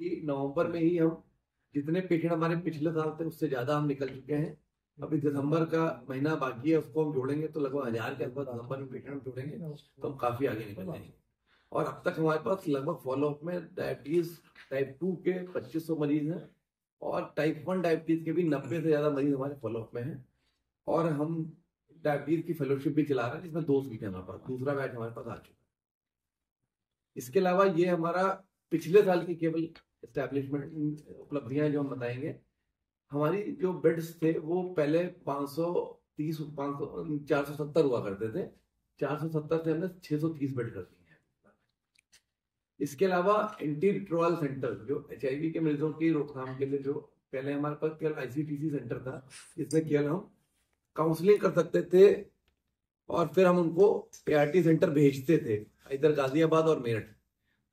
कि नवंबर में ही हम जितने पेशेंट हमारे पिछले साल थे उससे ज्यादा हम निकल चुके हैं। अभी दिसंबर का महीना बाकी है, उसको हम जोड़ेंगे तो लगभग 1000 के आसपास दिसंबर में पेशेंट जोड़ेंगे तो हम काफी आगे निकल जाएंगे। और अब तक हमारे पास लगभग फॉलोअप में डायबिटीज टाइप 2 के 2500 मरीज हैं और टाइप 1 डायबिटीज के भी 90 से ज्यादा मरीज हमारे फॉलोअप में हैं। और हम डायबिटीज की फेलोशिप भी चला रहे हैं जिसमें 2 सीटें हमारे पास, दूसरा बैच हमारे पास आ चुका है। इसके अलावा ये हमारा पिछले साल की केवल एस्टेब्लिशमेंट उपलब्धियां जो हम बताएंगे। हमारी जो बेड्स थे वो पहले 530 500 470 हुआ करते थे, 470 से हमने 630 बेड कर दिए हैं। इसके अलावा एंटी रिट्रोवायरल सेंटर जो HIV के मरीजों की रोकथाम के लिए, जो पहले हमारे पास केवल ICTC सेंटर था जिसमें केवल हम काउंसलिंग कर सकते थे और फिर हम उनको ART सेंटर भेजते थे, इधर गाजियाबाद और मेरठ।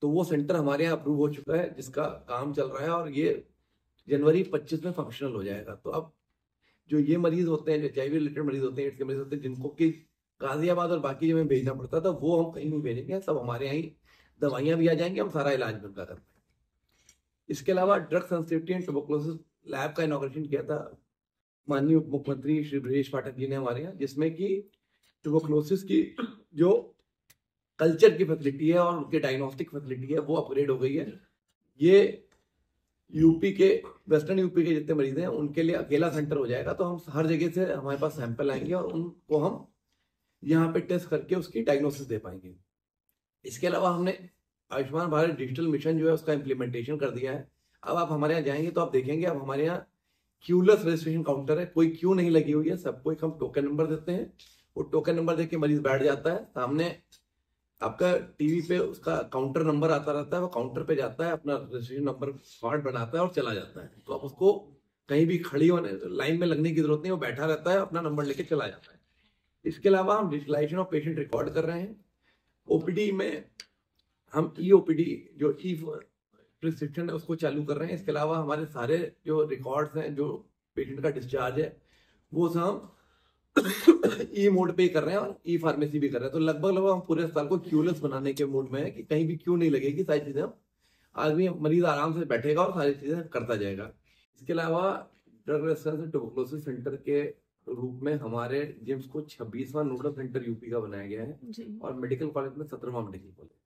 तो वो सेंटर हमारे यहाँ अप्रूव हो चुका है जिसका काम चल रहा है और ये जनवरी 25 में फंक्शनल हो जाएगा। तो अब जो ये मरीज होते हैं, जो HIV रिलेटेड मरीज होते हैं, एड्स के मरीज होते हैं, जिनको कि गाजियाबाद और बाकी जगह भेजना पड़ता था, वो हम कहीं नहीं भेजेंगे, सब हमारे यहाँ ही दवाइयां भी आ जाएंगी, हम सारा इलाज भी उनका कर पाएंगे। इसके अलावा drug sensitivity and tuberculosis lab का इनॉग्रेशन किया था माननीय उप मुख्यमंत्री श्री ब्रजेश पाठक जी ने हमारे यहाँ, जिसमें कि ट्यूबरकुलोसिस की जो कल्चर की फैसिलिटी है और उनके डायग्नोस्टिक फैसिलिटी है वो अपग्रेड हो गई है। ये यूपी के, वेस्टर्न यूपी के जितने मरीज हैं उनके लिए अकेला सेंटर हो जाएगा। तो हम हर जगह से हमारे पास सैंपल आएंगे और उनको हम यहाँ पे टेस्ट करके उसकी डायग्नोसिस दे पाएंगे। इसके अलावा हमने आयुष्मान भारत डिजिटल मिशन जो है उसका इम्प्लीमेंटेशन कर दिया है। अब आप हमारे यहाँ जाएंगे तो आप देखेंगे अब हमारे यहाँ क्यूलेस रजिस्ट्रेशन काउंटर है, कोई क्यू नहीं लगी हुई है, सबको एक हम टोकन नंबर देते हैं, वो टोकन नंबर देके मरीज बैठ जाता है, सामने आपका टीवी पे उसका काउंटर नंबर आता रहता है, वो काउंटर पे जाता है, अपना रजिस्ट्रेशन नंबर कार्ड बनाता है और चला जाता है। तो आप उसको कहीं भी खड़ी होने लाइन में लगने की जरूरत नहीं, वो बैठा रहता है, अपना नंबर लेके चला जाता है। इसके अलावा हम डिजिटलाइजेशन ऑफ पेशेंट रिकॉर्ड कर रहे हैं। OPD में हम EOPD जो ई प्रिस्क्रिप्शन है उसको चालू कर रहे हैं। इसके अलावा हमारे सारे जो रिकॉर्ड्स हैं, जो पेशेंट का डिस्चार्ज है, वो सब ई मोड पे ही कर रहे हैं और ई फार्मेसी भी कर रहे हैं। तो लगभग हम पूरे अस्पताल को क्यूलेस बनाने के मूड में है कि कहीं भी क्यू नहीं लगेगी, सारी चीजें आदमी मरीज आराम से बैठेगा और सारी चीजें करता जाएगा। इसके अलावा drug resistance and tuberculosis centre के रूप में हमारे जिम्स को 26वां नोडल सेंटर यूपी का बनाया गया है और मेडिकल कॉलेज में 17वां मेडिकल कॉलेज।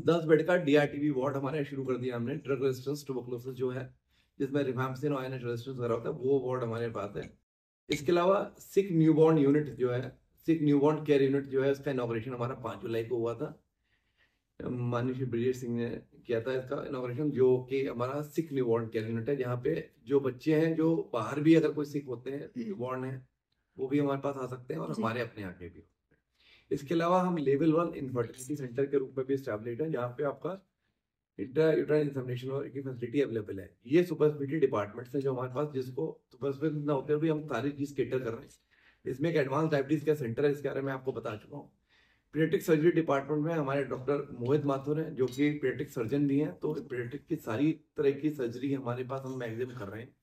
10 बेड का DRTB वार्ड हमारे शुरू कर दिया हमने। ड्रग रेजिस्टेंस ट्यूबरकुलोसिस जो है जिसमें रिफैम्पसिन और आयन रेजिस्टेंस वगैरह होता है, वो वार्ड हमारे पास है। इसके अलावा सिक न्यूबॉर्न यूनिट जो है, सिक न्यूबॉर्न केयर यूनिट जो है, उसका इनॉग्रेशन हमारा 5 जुलाई को हुआ था। माननीय श्री ब्रजेश सिंह ने किया था इसका इनॉग्रेशन, जो कि हमारा सिक न्यूबॉर्न केयर यूनिट है, जहाँ पे जो बच्चे हैं जो बाहर भी अगर कोई सिक होते हैं, न्यूबॉर्न है, वो भी हमारे पास आ सकते हैं और हमारे अपने यहाँ के भी। इसके अलावा हम लेवल 1 इनफर्टिलिटी सेंटर के रूप में भी एस्टैब्लिश्ड है, जहाँ पे आपका इंट्रायूटेराइन इंसेमिनेशन की फैसिलिटी अवेलेबल है। ये सुपर स्पेशलिटी डिपार्टमेंट्स है जो हमारे पास, जिसको सुपर स्पेशलिटी ना होते हुए भी हम सारी चीज केटर कर रहे हैं। इसमें एक एडवांस डायबिटीज का सेंटर है, इसके बारे में आपको बता चुका हूँ। पीडियाट्रिक सर्जरी डिपार्टमेंट में हमारे डॉक्टर मोहित माथुर हैं जो कि पीडियाट्रिक सर्जन भी हैं, तो पीडियाट्रिक की सारी तरह की सर्जरी हमारे पास हम मैक्सिमम कर रहे हैं।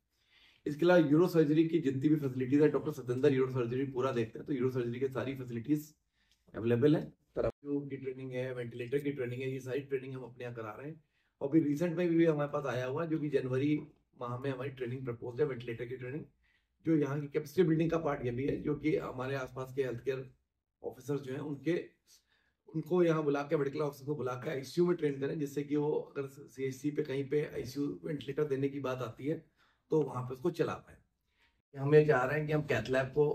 इसके अलावा यूरो सर्जरी की जितनी भी फैसिलिटीज है, डॉक्टर सतेंद्र यूरो सर्जरी पूरा देखते हैं, तो यूरो सर्जरी की सारी फैसिलिटीज अवेलेबल है। थेरेपी की ट्रेनिंग है, वेंटिलेटर की ट्रेनिंग है, ये सारी ट्रेनिंग हम अपने यहाँ करा रहे हैं। और भी रिसेंट में भी हमारे पास आया हुआ है जो कि जनवरी माह में हमारी ट्रेनिंग प्रपोज है, वेंटिलेटर की ट्रेनिंग, जो यहाँ की कैपेसिटी बिल्डिंग का पार्ट ये भी है, जो कि हमारे आसपास के हेल्थ केयर ऑफिसर्स जो हैं उनको यहाँ बुला के, मेडिकल ऑफिसर को बुला के ICU में ट्रेन करें, जिससे कि वो अगर CHC पे कहीं पे ICU वेंटिलेटर देने की बात आती है तो वहाँ पे उसको चला पाए। हम ये चाह रहे हैं कि हम कैथ लैब को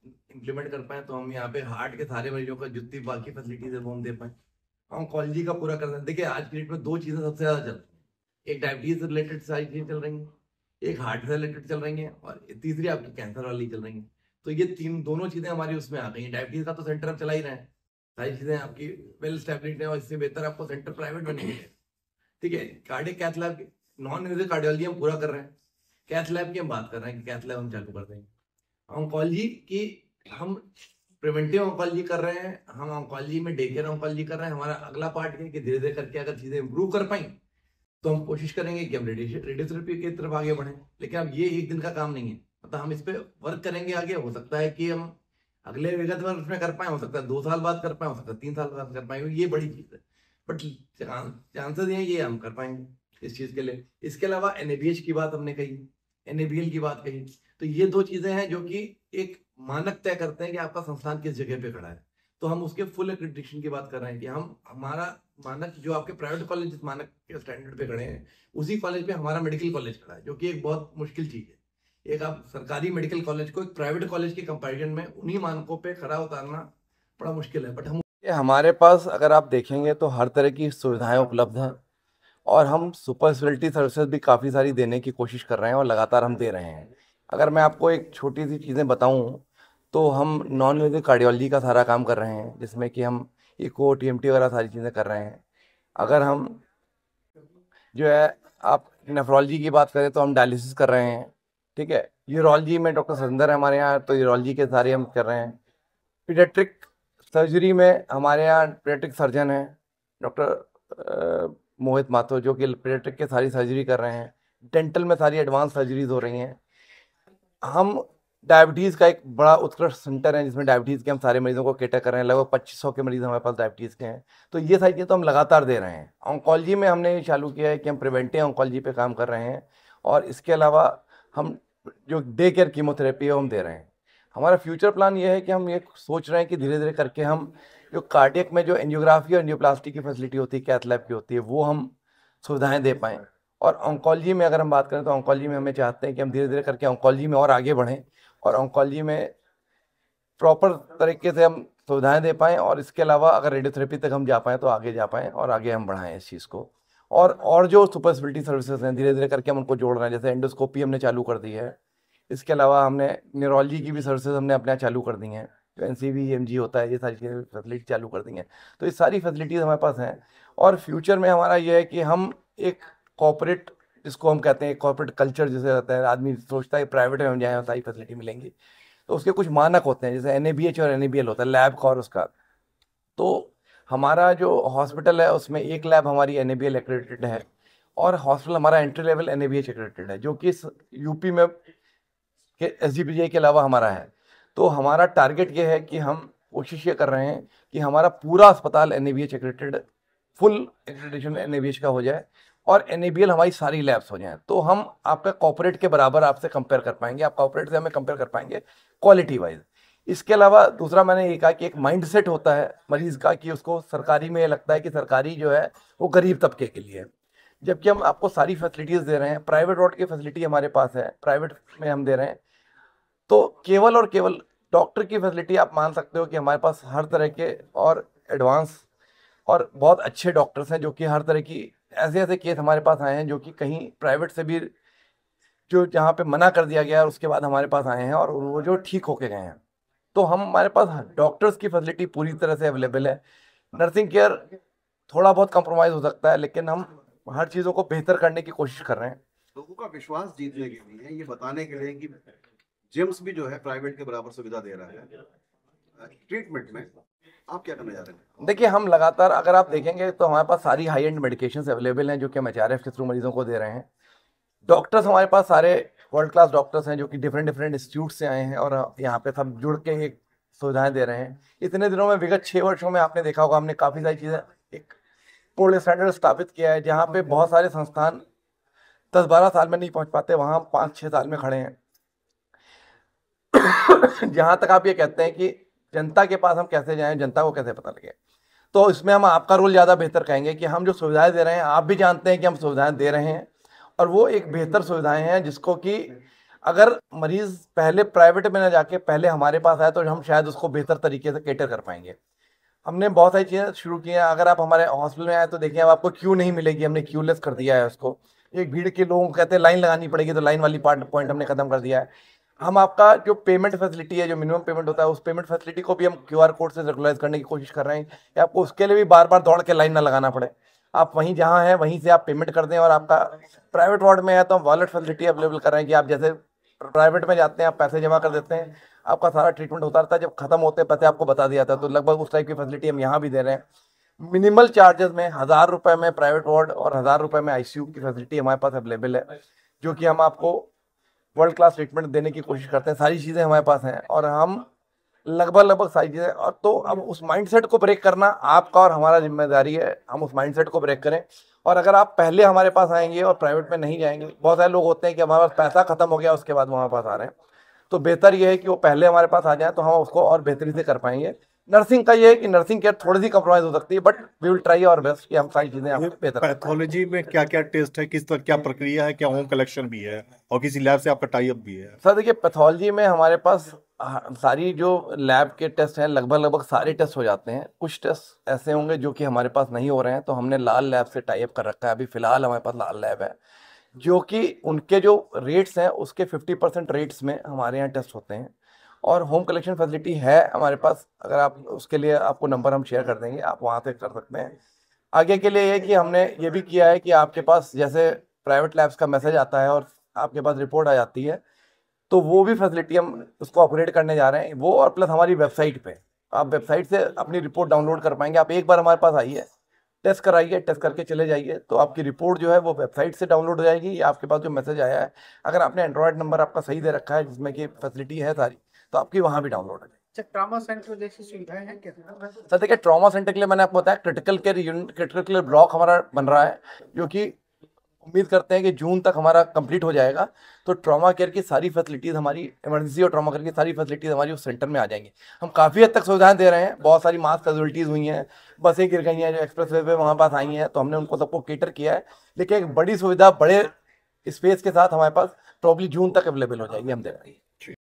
इम्प्लीमेंट कर पाए, तो हम यहाँ पे हार्ट के सारे मरीजों का जितनी बाकी फैसिलिटीज है वो हम दे पाए। ऑन्कोलॉजी का पूरा कर सकते। देखिए आज की डेट में 2 चीजें सबसे ज्यादा चल रही है, एक डायबिटीज से रिलेटेड सारी चीजें चल रही हैं, एक हार्ट से रिलेटेड चल रही हैं, और तीसरी आपकी कैंसर वाली चल रही हैं। तो ये दोनों चीजें हमारी उसमें आ गई हैं। डायबिटीज का तो सेंटर हम चला ही रहे हैं, सारी चीजें आपकी वेल स्टैब्लिश्ड है और इससे बेहतर आपको सेंटर प्राइवेट बनेंगे। ठीक है, cardiac cath lab, non invasive cardiology हम पूरा कर रहे हैं, कैथ लैब की हम बात कर रहे हैं कि कैथ लैब हम चालू कर देंगे। ऑन्कोलॉजी की हम प्रिवेंटिव ऑन्कोलॉजी कर रहे हैं, हम ऑन्कोलॉजी में डे केयर ऑन्कोलॉजी कर रहे हैं। हमारा अगला पार्ट है कि धीरे धीरे करके अगर चीजें इंप्रूव कर पाई तो हम कोशिश करेंगे कि हम रेडियोथेरेपी की तरफ आगे बढ़े। लेकिन अब ये एक दिन का काम नहीं है, मतलब हम इस पे वर्क करेंगे आगे। हो सकता है कि हम अगले विगत वर्ष में कर पाए, हो सकता है 2 साल बाद कर पाए, हो सकता है 3 साल बाद कर पाए, ये बड़ी चीज है। बट चांसेस ये हैं कि हम कर पाएंगे इस चीज के लिए। इसके अलावा एनएबीएच की बात हमने कही, एनएबीएल की बात कही, तो ये दो चीजें हैं जो कि एक मानक तय करते हैं कि आपका संस्थान किस जगह पे खड़ा है। तो हम उसके फुल एक्रेडिटेशन की बात कर रहे हैं कि हम हमारा मानक जो आपके प्राइवेट कॉलेज जिस मानक के स्टैंडर्ड पे खड़े हैं उसी कॉलेज पे हमारा मेडिकल कॉलेज खड़ा है, जो कि एक बहुत मुश्किल चीज है। एक आप सरकारी मेडिकल कॉलेज को एक प्राइवेट कॉलेज के कंपैरिजन में उन्हीं मानकों पे खड़ा उतारना बड़ा मुश्किल है। बट हमारे पास अगर आप देखेंगे तो हर तरह की सुविधाएं उपलब्ध हैं और हम सुपर स्पेशलिटी सर्विसेज भी काफ़ी सारी देने की कोशिश कर रहे हैं और लगातार हम दे रहे हैं। अगर मैं आपको एक छोटी सी चीज़ें बताऊं तो हम नॉन इन्वेसिव कार्डियोलॉजी का सारा काम कर रहे हैं, जिसमें कि हम इको टीएमटी वगैरह सारी चीज़ें कर रहे हैं। अगर हम जो है आप नेफ्रोलॉजी की बात करें तो हम डायलिसिस कर रहे हैं, ठीक है। यूरोलॉजी में डॉक्टर सरिंदर है हमारे यहाँ, तो यूरोलॉजी के सारे हम कर रहे हैं। पीडियाट्रिक सर्जरी में हमारे यहाँ पीडियाट्रिक सर्जन है डॉक्टर मोहित माथुर, जो कि पीडियाट्रिक के सारी सर्जरी कर रहे हैं। डेंटल में सारी एडवांस सर्जरीज हो रही हैं। हम डायबिटीज़ का एक बड़ा उत्कृष्ट सेंटर है जिसमें डायबिटीज़ के हम सारे मरीजों को केटर कर रहे हैं। लगभग 2500 के मरीज हमारे पास डायबिटीज़ के हैं। तो ये सारी चीज़ें तो हम लगातार दे रहे हैं। ऑन्कोलॉजी में हमने ये चालू किया है कि हम प्रिवेंटिव ऑन्कोलॉजी पे काम कर रहे हैं, और इसके अलावा हम जो डे केयर कीमोथेरेपी है वो हम दे रहे हैं। हमारा फ्यूचर प्लान ये है कि हम ये सोच रहे हैं कि धीरे धीरे करके हम जो कार्डियक में जो एंजियोग्राफी और एंजियोप्लास्टी की फैसिलिटी होती है, कैथ लैब की होती है, वो हम सुविधाएं दे पाएँ। और ऑन्कोलॉजी में अगर हम बात करें तो ऑन्कोलॉजी में हमें चाहते हैं कि हम धीरे धीरे करके ऑन्कोलॉजी में और आगे बढ़ें और ऑन्कोलॉजी में प्रॉपर तरीके से हम सुविधाएं दे पाएँ। और इसके अलावा अगर रेडियोथेरेपी तक हम जा पाएँ तो आगे जा पाएँ और आगे हम बढ़ाएं इस चीज़ को। और जो सुपर स्पेशलिटी सर्विसेज हैं धीरे धीरे करके हम उनको जोड़ रहे हैं। जैसे एंडोस्कोपी हमने चालू कर दी है। इसके अलावा हमने न्यूरोलॉजी की भी सर्विसेज हमने अपने यहाँ चालू कर दी हैं, जो NCV होता है, ये सारी चीज़ें फैसिलिटी चालू कर दी हैं। तो ये सारी फैसिलिटीज़ हमारे पास हैं। और फ्यूचर में हमारा ये है कि हम एक कॉर्पोरेट, जिसको हम कहते हैं कॉर्पोरेट कल्चर जिसे रहता है, आदमी सोचता है प्राइवेट में हम जाएँ सारी फैसिलिटी मिलेंगी, तो उसके कुछ मानक होते हैं जैसे NABH और NABL होता है, लैब का और उसका। तो हमारा जो हॉस्पिटल है उसमें एक लैब हमारी NABL एक्रेडिटेड है और हॉस्पिटल हमारा एंट्री लेवल NABH एक्रेडिटेड है, जो कि यूपी में के SGPGI के अलावा हमारा है। तो हमारा टारगेट ये है कि हम कोशिश ये कर रहे हैं कि हमारा पूरा अस्पताल NABH accredited, full accreditation NABH का हो जाए और NABL हमारी सारी लैब्स हो जाएं, तो हम आपका कॉर्पोरेट के बराबर आपसे कंपेयर कर पाएंगे, आप कॉर्पोरेट से हमें कंपेयर कर पाएंगे क्वालिटी वाइज। इसके अलावा दूसरा मैंने ये कहा कि एक माइंड सेट होता है मरीज का कि उसको सरकारी में लगता है कि सरकारी जो है वो गरीब तबके के लिए है, जबकि हम आपको सारी फैसिलिटीज़ दे रहे हैं। प्राइवेट वार्ड की फैसिलिटी हमारे पास है, प्राइवेट में हम दे रहे हैं। तो केवल और केवल डॉक्टर की फैसिलिटी आप मान सकते हो कि हमारे पास हर तरह के और एडवांस और बहुत अच्छे डॉक्टर्स हैं, जो कि हर तरह की ऐसे ऐसे केस हमारे पास आए हैं जो कि कहीं प्राइवेट से भी जो जहाँ पे मना कर दिया गया और उसके बाद हमारे पास आए हैं और वो जो ठीक होके गए हैं। तो हमारे पास डॉक्टर्स की फैसिलिटी पूरी तरह से अवेलेबल है। नर्सिंग केयर थोड़ा बहुत कंप्रोमाइज़ हो सकता है, लेकिन हम हर चीज़ों को बेहतर करने की कोशिश कर रहे हैं। लोगों का विश्वास जीतने के लिए, ये बताने के लिए कि जिम्स भी जो है प्राइवेट के बराबर सुविधा दे रहा है ट्रीटमेंट में, आप क्या करने जा रहे हैं? देखिए, हम लगातार अगर आप देखेंगे तो हमारे पास सारी हाई एंड मेडिकेशंस अवेलेबल हैं जो कि हम HRF के थ्रू मरीजों को दे रहे हैं। डॉक्टर्स हमारे पास सारे वर्ल्ड क्लास डॉक्टर्स हैं जो कि डिफरेंट डिफरेंट इंस्टीट्यूट से आए हैं और यहाँ पे सब जुड़ के एक सुविधाएं दे रहे हैं। इतने दिनों में, विगत 6 वर्षों में आपने देखा होगा हमने काफ़ी सारी चीज़ें एक पूर्ण स्टैंडर्ड स्थापित किया है, जहाँ पे बहुत सारे संस्थान 10-12 साल में नहीं पहुँच पाते, वहाँ 5-6 साल में खड़े हैं। जहाँ तक आप ये कहते हैं कि जनता के पास हम कैसे जाएं, जनता को कैसे पता लगे, तो इसमें हम आपका रोल ज़्यादा बेहतर कहेंगे कि हम जो सुविधाएं दे रहे हैं, आप भी जानते हैं कि हम सुविधाएं दे रहे हैं और वो एक बेहतर सुविधाएं हैं जिसको कि अगर मरीज़ पहले प्राइवेट में ना जाके पहले हमारे पास आए तो हम शायद उसको बेहतर तरीके से केटर कर पाएंगे। हमने बहुत सारी चीज़ें शुरू की हैं। अगर आप हमारे हॉस्पिटल में आए तो देखिए, अब आपको क्यू नहीं मिलेगी, हमने क्यूलेस कर दिया है उसको। एक भीड़ के लोगों को कहते हैं लाइन लगानी पड़ेगी, तो लाइन वाली पॉइंट हमने खत्म कर दिया है। हम आपका जो पेमेंट फैसिलिटी है, जो मिनिमम पेमेंट होता है, उस पेमेंट फैसिलिटी को भी हम QR कोड से रेगुलाइज करने की कोशिश कर रहे हैं कि आपको उसके लिए भी बार बार दौड़ के लाइन ना लगाना पड़े। आप वहीं जहाँ हैं वहीं से आप पेमेंट कर दें। और आपका प्राइवेट वार्ड में है तो हम वॉलेट फैसिलिटी अवेलेबल कर रहे हैं कि आप जैसे प्राइवेट में जाते हैं, आप पैसे जमा कर देते हैं, आपका सारा ट्रीटमेंट होता रहता है, जब खत्म होते हैं पैसे आपको बता दिया जाता है। तो लगभग उस टाइप की फैसिलिटी हम यहाँ भी दे रहे हैं। मिनिमल चार्जेस में 1000 रुपये में प्राइवेट वार्ड और 1000 रुपये में ICU की फैसिलिटी हमारे पास अवेलेबल है, जो कि हम आपको वर्ल्ड क्लास ट्रीटमेंट देने की कोशिश करते हैं। सारी चीज़ें हमारे पास हैं और हम लगभग सारी चीज़ें। और तो अब उस माइंडसेट को ब्रेक करना आपका और हमारा जिम्मेदारी है, हम उस माइंडसेट को ब्रेक करें। और अगर आप पहले हमारे पास आएंगे और प्राइवेट में नहीं जाएंगे, बहुत सारे लोग होते हैं कि हमारे पास पैसा खत्म हो गया उसके बाद हमारे पास आ रहे हैं, तो बेहतर ये है कि वो पहले हमारे पास आ जाए तो हम उसको और बेहतरी से कर पाएंगे। नर्सिंग का ये है कि नर्सिंग केयर थोड़ी सी कंप्रोमाइज हो सकती है, but we will try our best कि हम सारी चीजें आपको बेहतर कर पाएं। पैथोलॉजी में क्या क्या टेस्ट है, किस तरह क्या प्रक्रिया है, क्या होम कलेक्शन भी है और किसी लैब से आपका टाई अप भी है? सर देखिए, पैथोलॉजी में हमारे पास सारी जो लैब के टेस्ट हैं लगभग सारे टेस्ट हो जाते हैं। कुछ टेस्ट ऐसे होंगे जो कि हमारे पास नहीं हो रहे हैं, तो हमने लाल लैब से टाई अप कर रखा है। अभी फिलहाल हमारे पास लाल लैब है, जो कि उनके जो रेट्स हैं उसके 50% रेट्स में हमारे यहाँ टेस्ट होते हैं। और होम कलेक्शन फैसिलिटी है हमारे पास, अगर आप उसके लिए आपको नंबर हम शेयर कर देंगे, आप वहाँ से कर सकते हैं। आगे के लिए ये कि हमने ये भी किया है कि आपके पास जैसे प्राइवेट लैब्स का मैसेज आता है और आपके पास रिपोर्ट आ जाती है, तो वो भी फैसिलिटी हम उसको अपग्रेड करने जा रहे हैं। वो और प्लस हमारी वेबसाइट पे आप वेबसाइट से अपनी रिपोर्ट डाउनलोड कर पाएंगे। आप एक बार हमारे पास आइए, टेस्ट कराइए, टेस्ट करके चले जाइए, तो आपकी रिपोर्ट जो है वो वेबसाइट से डाउनलोड हो जाएगी, या आपके पास जो मैसेज आया है, अगर आपने एंड्रॉयड नंबर आपका सही दे रखा है जिसमें कि फैसिलिटी है सारी, तो आपकी वहाँ भी डाउनलोड हो जाएगी। ट्रॉमा सेंटर जैसी सुविधाएं हैं क्या? सर देखिए, ट्रॉमा सेंटर के लिए मैंने आपको बताया critical care unit, critical care block हमारा बन रहा है, जो कि उम्मीद करते हैं कि जून तक हमारा कंप्लीट हो जाएगा। तो ट्रॉमा केयर की सारी फैसिलिटीज़ हमारी, इमरजेंसी और ट्रॉमा केयर की सारी फैसिलिटीज़ हमारी उस सेंटर में आ जाएंगी। हम काफ़ी हद तक सुविधाएं दे रहे हैं, बहुत सारी मास कैजुअलिटीज़ हुई हैं, बसें गिर गई हैं जो एक्सप्रेस वे पे वहाँ पास आई हैं, तो हमने उनको सबको केटर किया है। लेकिन एक बड़ी सुविधा बड़े स्पेस के साथ हमारे पास प्रॉब्ली जून तक अवेलेबल हो जाएगी, हम दे रहे हैं।